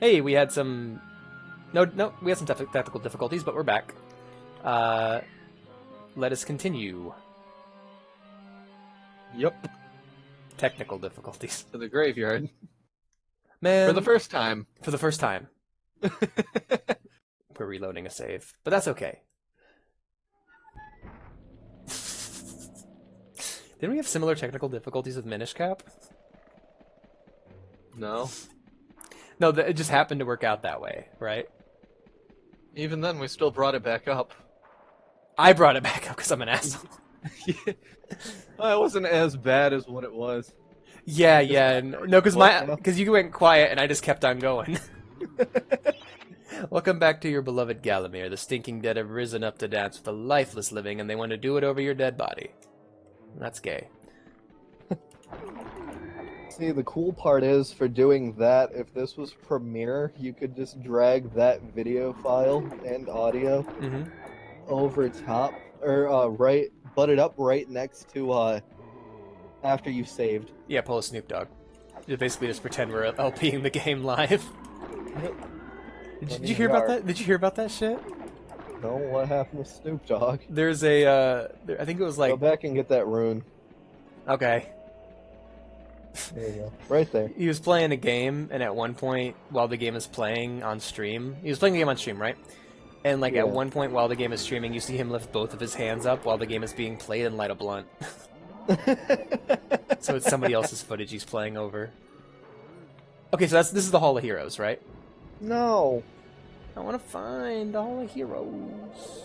Hey, we had some... No, we had some technical difficulties, but we're back. Let us continue. Yep. Technical difficulties. To the graveyard. Man. For the first time. For the first time. We're reloading a save. But that's okay. Didn't we have similar technical difficulties with Minish Cap? No. No, it just happened to work out that way, right? Even then, we still brought it back up. I brought it back up because I'm an asshole. Yeah. Well, it wasn't as bad as what it was. Yeah. No, because you went quiet and I just kept on going. Welcome back to your beloved Galamir. The stinking dead have risen up to dance with the lifeless living, and they want to do it over your dead body. That's gay. See, the cool part is, for doing that, if this was Premiere, you could just drag that video file and audio over top, or butt it up right next to, after you saved. Yeah, pull a Snoop Dogg. You basically just pretend we're LPing the game live. Yep. Did you hear about that? Did you hear about that shit? No, what happened with Snoop Dogg? There's a, I think it was like... Go back and get that rune. Okay. There you go. Right there. He was playing a game, and at one point, while the game is playing on stream... He was playing the game on stream, right? And like at one point while the game is streaming, you see him lift both of his hands up while the game is being played and light a blunt. So it's somebody else's footage he's playing over. Okay, so this is the Hall of Heroes, right? No. I want to find the Hall of Heroes.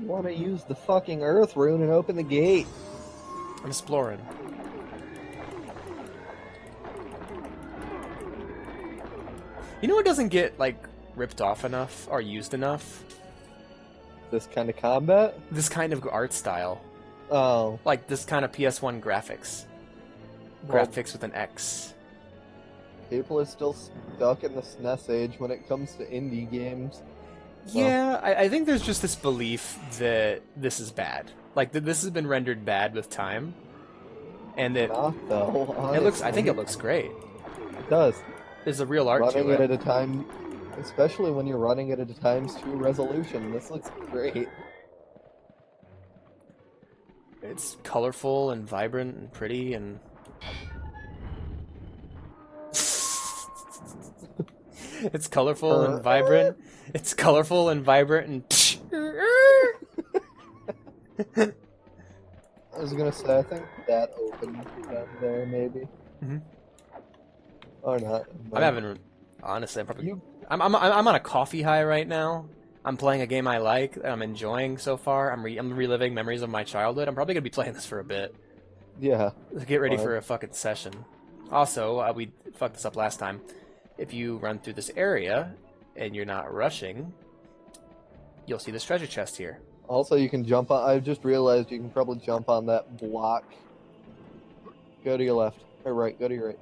You want to use the fucking Earth rune and open the gate. I'm exploring. You know what doesn't get, like, ripped off enough or used enough? This kind of combat? This kind of art style. Oh. Like, this kind of PS1 graphics. Well, Graphics with an X. people are still stuck in the SNES age when it comes to indie games. Yeah, I think there's just this belief that this is bad. Like, that this has been rendered bad with time. And that... Not though, I think it looks great. It does. There's a real art Running to it it. at a time, especially when you're running it at a times 2 resolution. This looks great. It's colorful and vibrant and pretty and... It's colorful and vibrant. It's colorful and vibrant and... I was gonna say, I think that opened down there, maybe. Or not. I'm having... Honestly, I'm on a coffee high right now. I'm playing a game I like, that I'm enjoying so far. I'm reliving memories of my childhood. I'm probably going to be playing this for a bit. Yeah. Get ready for a fucking session. Also, we fucked this up last time. If you run through this area, and you're not rushing, you'll see this treasure chest here. Also, you can jump on... I just realized you can probably jump on that block. Go to your left. Or right, go to your right.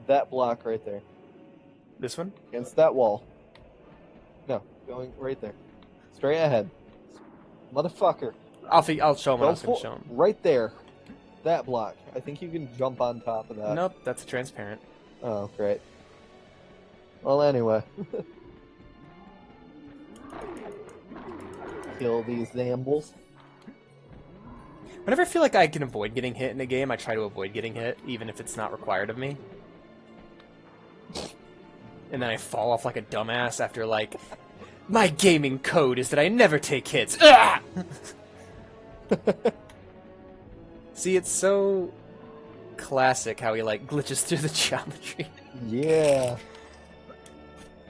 That block right there. This one? Against that wall. No, going right there. Straight ahead. Motherfucker. I'll show him what I was going to show him. Right there. That block. I think you can jump on top of that. Nope, that's transparent. Oh, great. Well, anyway. Kill these Zambles. Whenever I feel like I can avoid getting hit in a game, I try to avoid getting hit, even if it's not required of me. And then I fall off like a dumbass after, like, my gaming code is that I never take hits. Ah! See, it's so classic how he, like, glitches through the geometry. Yeah.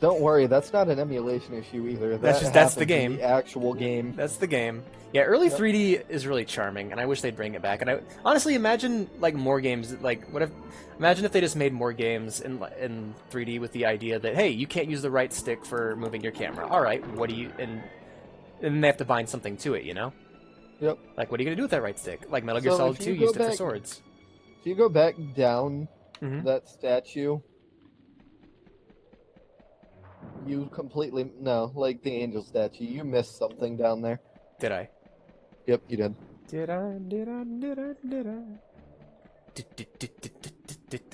Don't worry, that's not an emulation issue either. That's the game. The actual game. That's the game. Yeah, early 3D is really charming, and I wish they'd bring it back. And I honestly imagine like more games. Like, imagine if they just made more games in 3D with the idea that, hey, you can't use the right stick for moving your camera. All right, what do you and they have to bind something to it, you know? Yep. Like, what are you gonna do with that right stick? Like Metal Gear Solid 2 used it for swords. If you go back down that statue, you completely like the angel statue. You missed something down there. Did I? Yep, you did. Did I?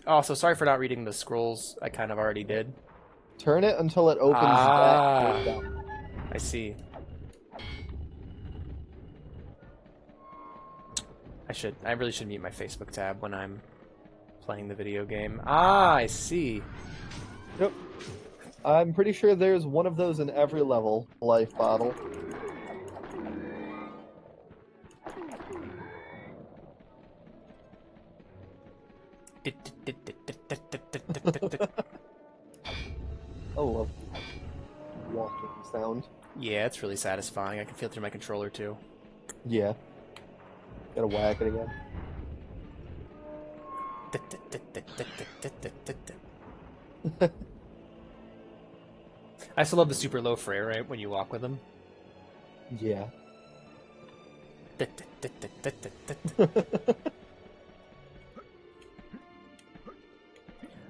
Also, sorry for not reading the scrolls. I kind of already did. Turn it until it opens Ah. that down. I see. I really should mute my Facebook tab when I'm playing the video game. Ah, I see. Yep. I'm pretty sure there's one of those in every level, life bottle. Oh, a walking sound. Yeah, it's really satisfying. I can feel it through my controller too. Yeah. Gotta whack it again. I still love the super low frame rate when you walk with them. Yeah.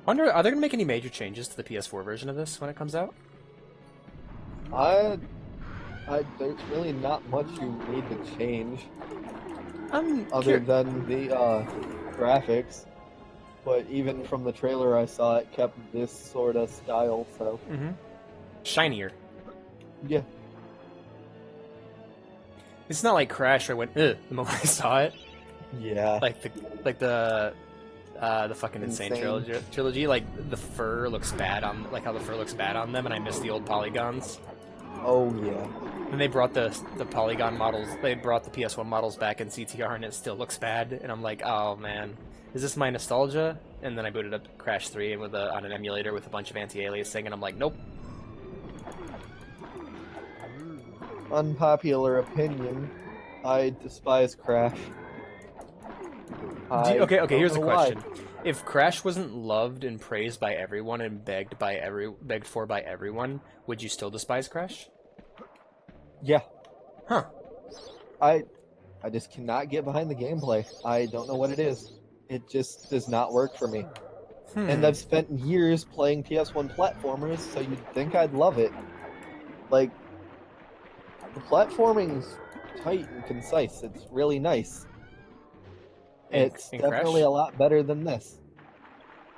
Wonder, are they gonna make any major changes to the PS4 version of this when it comes out? There's really not much you need to change I'm other than the graphics. But even from the trailer I saw, it kept this sort of style. So shinier. Yeah. It's not like Crash where I went ugh the moment I saw it. Yeah. Like the fucking Insane trilogy. Like the fur looks bad on how the fur looks bad on them, and I miss the old polygons. Oh yeah. And they brought the polygon models. They brought the PS1 models back in CTR, and it still looks bad. And I'm like, oh man, is this my nostalgia? And then I booted up Crash 3 on an emulator with a bunch of anti-aliasing, and I'm like, nope. Unpopular opinion. I despise Crash. Okay. Here's a question: why. if Crash wasn't loved and praised by everyone and begged for by everyone, would you still despise Crash? Yeah. Huh. I just cannot get behind the gameplay. I don't know what it is. It just does not work for me. And I've spent years playing PS1 platformers, so you'd think I'd love it. Like, the platforming's tight and concise. It's really nice. It's definitely Crash? a lot better than this.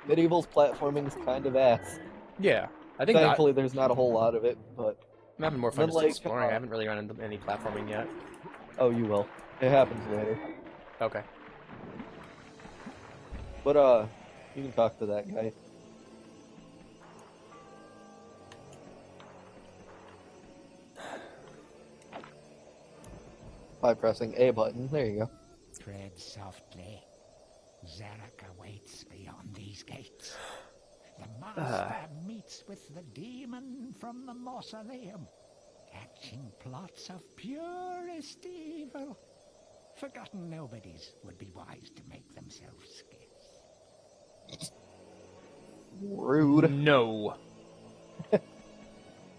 MediEvil's platforming's kind of ass. Yeah, I think Thankfully, there's not a whole lot of it, but I'm having more fun just exploring. I haven't really run into any platforming yet. Oh, you will. It happens later. Okay. But you can talk to that guy. By pressing A button. There you go. Tread softly. Zarek awaits beyond these gates. The master meets with the demon from the mausoleum, hatching plots of purest evil. Forgotten nobodies would be wise to make themselves scarce. Rude. No.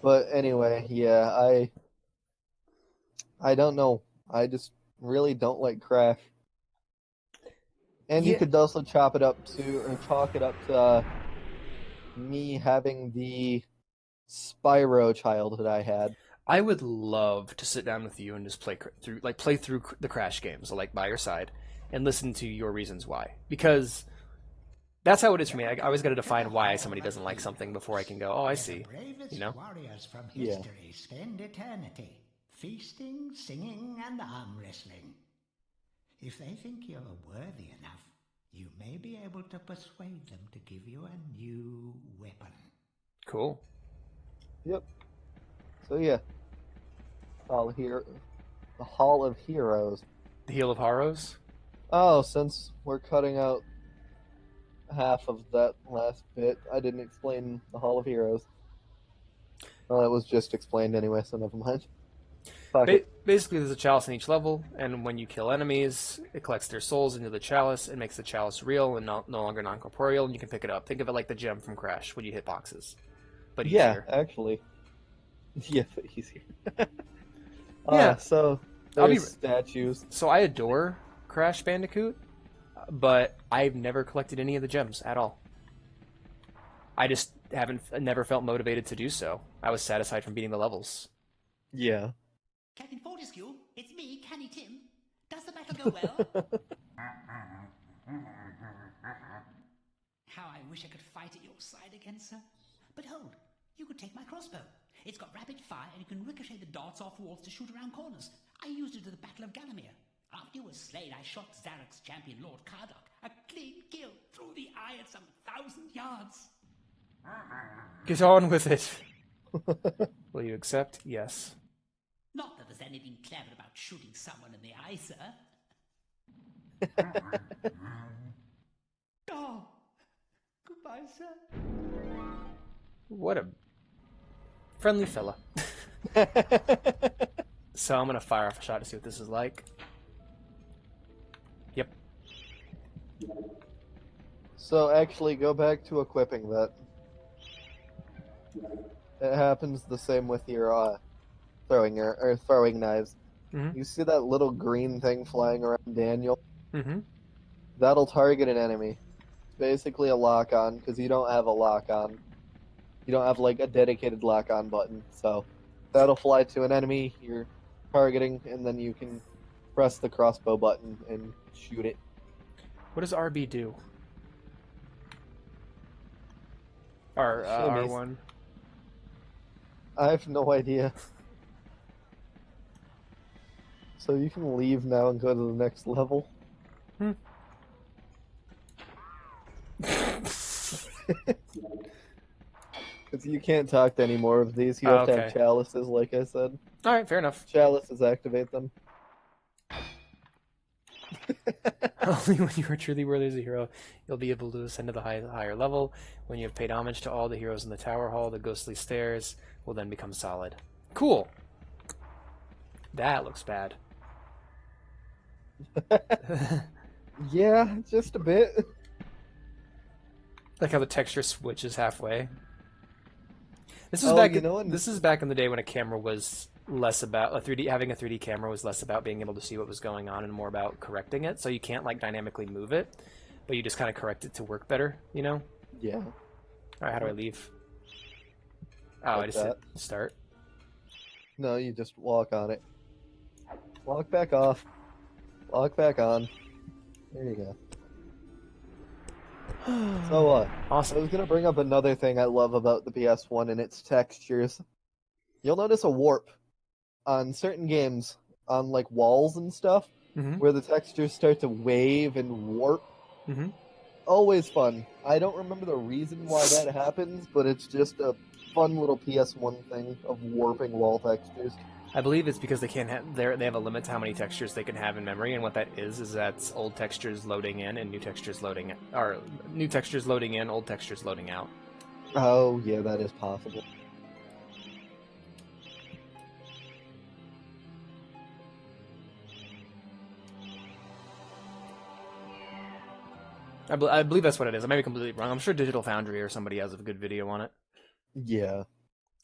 But anyway, yeah, I don't know. I just really don't like Crash. And you could also chalk it up to me having the Spyro childhood I had. I would love to sit down with you and just play through the Crash games, like by your side, and listen to your reasons why. Because that's how it is for me. I always got to define why somebody doesn't like something before I can go, oh, I see. You know? Warriors from history spend eternity feasting, singing, and arm wrestling. If they think you're worthy enough, you may be able to persuade them to give you a new weapon. Cool. Yep. So yeah, the Hall of Heroes. The Heel of Horrors? Oh, since we're cutting out half of that last bit, I didn't explain the Hall of Heroes. Well, it was just explained anyway, so never mind. Basically, there's a chalice in each level, and when you kill enemies, it collects their souls into the chalice. It makes the chalice real and no longer non-corporeal, and you can pick it up. Think of it like the gem from Crash when you hit boxes. But easier. Yeah, actually. Yeah, but easier. Yeah, so there's statues. So I adore Crash Bandicoot, but I've never collected any of the gems at all. I just never felt motivated to do so. I was satisfied from beating the levels. Yeah. Captain Fortescue, it's me, Canny Tim. Does the battle go well? How I wish I could fight at your side again, sir. But hold, you could take my crossbow. It's got rapid fire and you can ricochet the darts off walls to shoot around corners. I used it at the Battle of Galamir. After you were slain, I shot Zarek's champion, Lord Kardok. A clean kill through the eye at some 1,000 yards. Get on with it. Will you accept? Yes. Not that there's anything clever about shooting someone in the eye, sir. Oh, goodbye, sir. What a friendly fella. So I'm gonna fire off a shot to see what this is like. Yep. So actually, go back to equipping that. It happens the same with your throwing knives. Mm-hmm. You see that little green thing flying around Daniel? Mm-hmm. That'll target an enemy. It's basically a lock-on, because you don't have a lock-on. You don't have, like, a dedicated lock-on button. So that'll fly to an enemy you're targeting, and then you can press the crossbow button and shoot it. What does RB do? Or Shimmies. R1? I have no idea. So you can leave now and go to the next level. Because you can't talk to any more of these. You have to have Okay. chalices, like I said. Alright, fair enough. Chalices activate them. Only when you are truly worthy as a hero, you'll be able to ascend to the higher level. When you have paid homage to all the heroes in the Tower Hall, the ghostly stairs will then become solid. Cool! That looks bad. Yeah, just a bit. Like how the texture switches halfway. This is Oh, back. you know what? This is back in the day when a camera was less about having a 3D camera was less about being able to see what was going on and more about correcting it. So you can't like dynamically move it, but you just kind of correct it to work better. You know? Yeah. All right. How do I leave? Oh, I Like just hit that. start. No, you just walk on it. Walk back off. Walk back on. There you go. So I Awesome. was gonna bring up another thing I love about the PS1 and its textures. You'll notice a warp on certain games, on like walls and stuff, Mm-hmm. where the textures start to wave and warp. Mm-hmm. Always fun. I don't remember the reason why that happens, but it's just a fun little PS1 thing of warping wall textures. I believe it's because they can't have they have a limit to how many textures they can have in memory, and what that is that's old textures loading in and new textures loading or new textures loading in, old textures loading out. Oh, yeah, that is possible. I believe that's what it is. I may be completely wrong. I'm sure Digital Foundry or somebody has a good video on it. Yeah.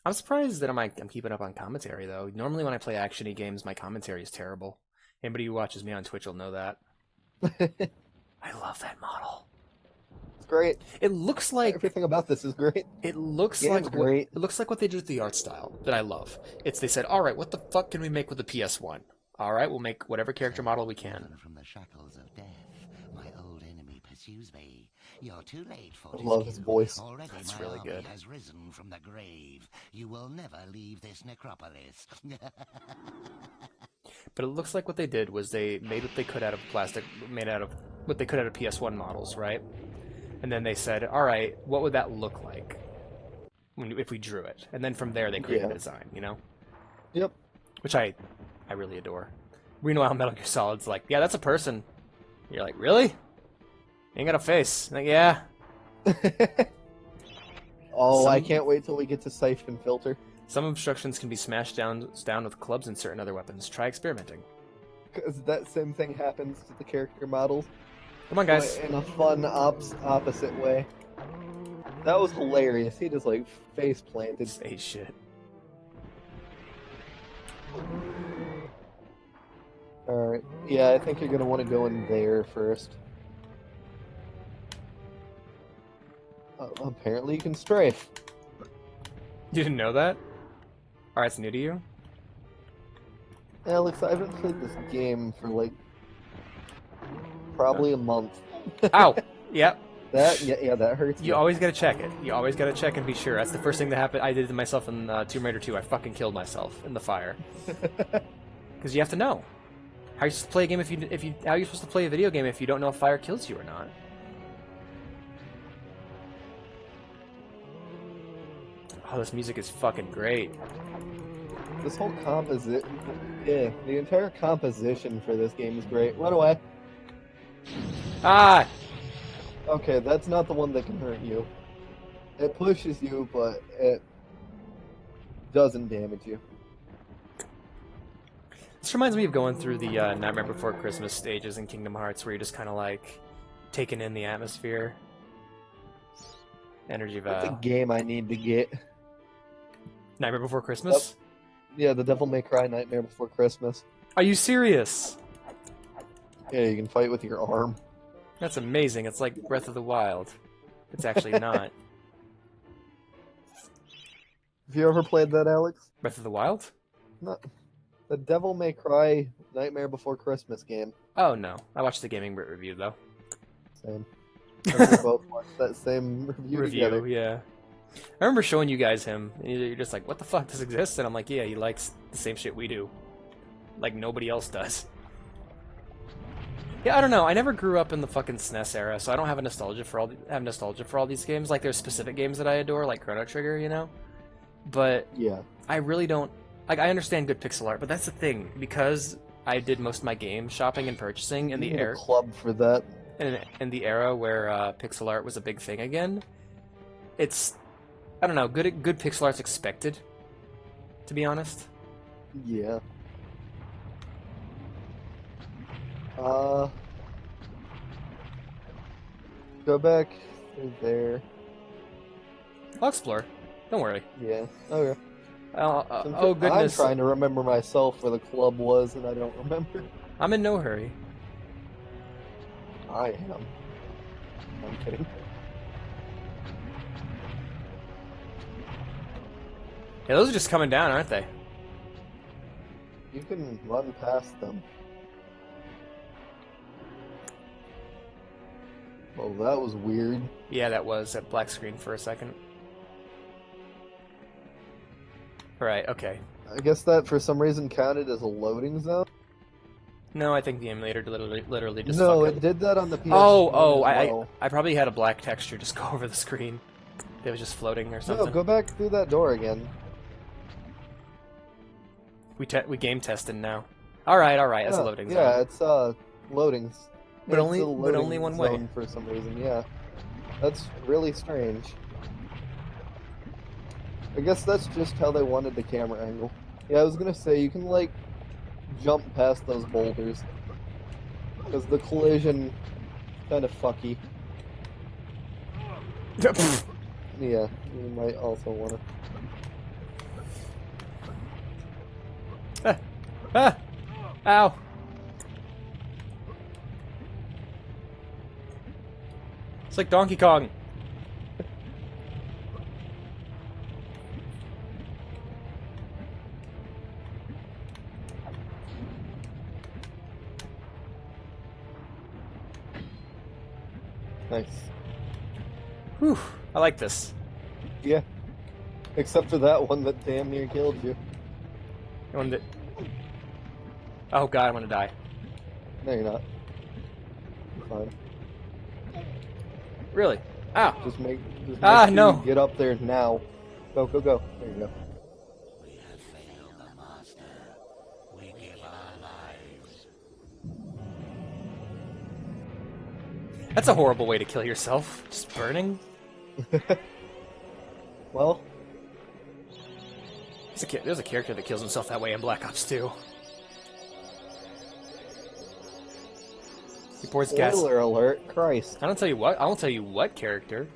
I'm surprised that I'm keeping up on commentary, though. Normally when I play action-y games, my commentary is terrible. Anybody who watches me on Twitch will know that. I love that model. It's great. It looks like Everything about this is great. it looks Yeah, like it's great. it looks like what they did with the art style that I love. It's they said, "All right, what the fuck can we make with the PS1? All right, we'll make whatever character model we can." From the shackles of death, my old enemy pursues me. You're too late for I love his voice. Already That's my really army good. has risen from the grave. You will never leave this necropolis. But it looks like what they did was they made what they could out of plastic, made out of what they could out of PS1 models, right? And then they said, "All right, what would that look like if we drew it?" And then from there they created Yeah. a design, you know, Yep. which I really adore. Meanwhile, Metal Gear Solid's like, "Yeah, that's a person." You're like, "Really? Ain't got a face?" Like, yeah. Oh, I Some- can't wait till we get to Siphon Filter. Some obstructions can be smashed down with clubs and certain other weapons. Try experimenting. Because that same thing happens to the character models, Come on, guys. but in a fun opposite way. That was hilarious. He just like face planted. Say shit. Alright. Yeah, I think you're gonna want to go in there first. Apparently you can strafe. You didn't know that? Alright, it's new to you? Alex, I haven't played this game for like probably a month. Ow! Yep. Yeah, that hurts. You always gotta check it. You always gotta check and be sure. That's the first thing that happened. I did to myself in Tomb Raider 2. I fucking killed myself in the fire. Because you have to know. How are you supposed to play a game how are you supposed to play a video game if you don't know if fire kills you or not? Oh, this music is fucking great. This whole the entire composition for this game is great. Run away. Ah! Okay, that's not the one that can hurt you. It pushes you, but it doesn't damage you. This reminds me of going through the Nightmare Before Christmas stages in Kingdom Hearts, where you're just kind of like taking in the atmosphere. Energy That's a Vow. game I need to get. Nightmare Before Christmas? Yeah, the Devil May Cry Nightmare Before Christmas. Are you serious? Yeah, you can fight with your arm. That's amazing. It's like Breath of the Wild. It's actually not. Have you ever played that, Alex? Breath of the Wild? No. The Devil May Cry Nightmare Before Christmas game. Oh no. I watched the gaming review though. Same. We both watched that same review together. Yeah. I remember showing you guys him, and you're just like, what the fuck, this exists? And I'm like, yeah, he likes the same shit we do. Like nobody else does. Yeah, I don't know. I never grew up in the fucking SNES era, so I don't have a nostalgia for all these games. Like there's specific games that I adore, like Chrono Trigger, you know? But Yeah. I really don't like. I understand good pixel art, but that's the thing, because I did most of my game shopping and purchasing in the You need a era club for that. in the era where pixel art was a big thing again. It's, I don't know, good pixel art's expected, to be honest. Yeah. Go back through there. I'll explore. Don't worry. Yeah. Okay. Oh goodness! I'm trying to remember myself where the club was, and I don't remember. I'm in no hurry. I am. I'm kidding. Yeah, those are just coming down, aren't they? You can run past them. Oh, that was weird. Yeah, that was at black screen for a second. Right, okay. I guess that for some reason counted as a loading zone. No, I think the emulator literally just No, fucking... it did that on the PS. Oh, as well. I probably had a black texture just go over the screen. It was just floating or something. No, go back through that door again. We game testing now. All right, that's a loading zone. Yeah, it's loadings. But It's only- a but only loading one way. zone for some reason. Yeah, that's really strange. I guess that's just how they wanted the camera angle. Yeah, I was gonna say you can like jump past those boulders because the collision kind of fucky. Yeah, you might also want to. Ah! Ow! It's like Donkey Kong. Nice. Whew, I like this. Yeah. Except for that one that damn near killed you. The one that... Oh god, I'm gonna die. No, you're not. You're fine. Really? Ow! Just make sure no. you get up there now. Go, go, go. There you go. We have failed the master. We give our lives. That's a horrible way to kill yourself. Just burning? Well, There's a character that kills himself that way in Black Ops 2. He pours gas. spoiler alert, Christ. I won't tell you what character.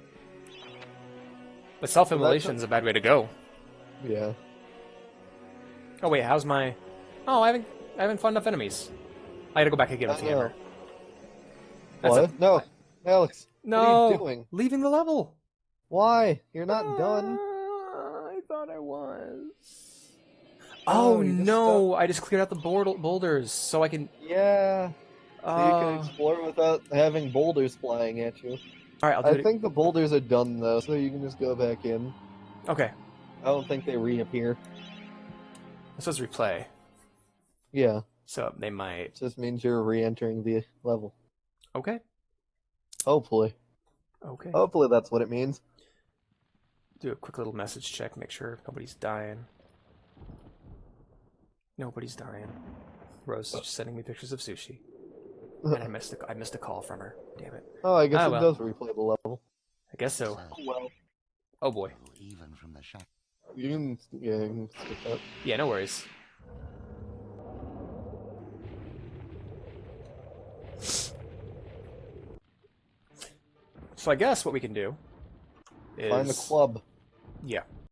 But self-immolation's a bad way to go. Yeah. Oh wait, how's my... Oh, I haven't fought enough enemies. I gotta go back and get with the hammer. That's What? No. Alex, No! what are you doing? Leaving the level! Why? You're not done. I thought I was. Oh, Oh you just no! I just cleared out the boulders so I can... Yeah. So you can explore without having boulders flying at you. All right, I'll do I it. think the boulders are done though, so you can just go back in. Okay. I don't think they reappear. This was replay, Yeah, so they might. it just means you're re-entering the level. Okay. Hopefully. Okay. Hopefully that's what it means. Do a quick little message check, make sure nobody's dying. Nobody's dying. Rose is just sending me pictures of sushi, and I missed a call from her. Damn it. Oh, I guess Ah, it well. does replay the level. I guess so. Well, Oh boy. Even from the shack. you can skip that. Yeah, no worries. So I guess what we can do is Find the club. Yeah.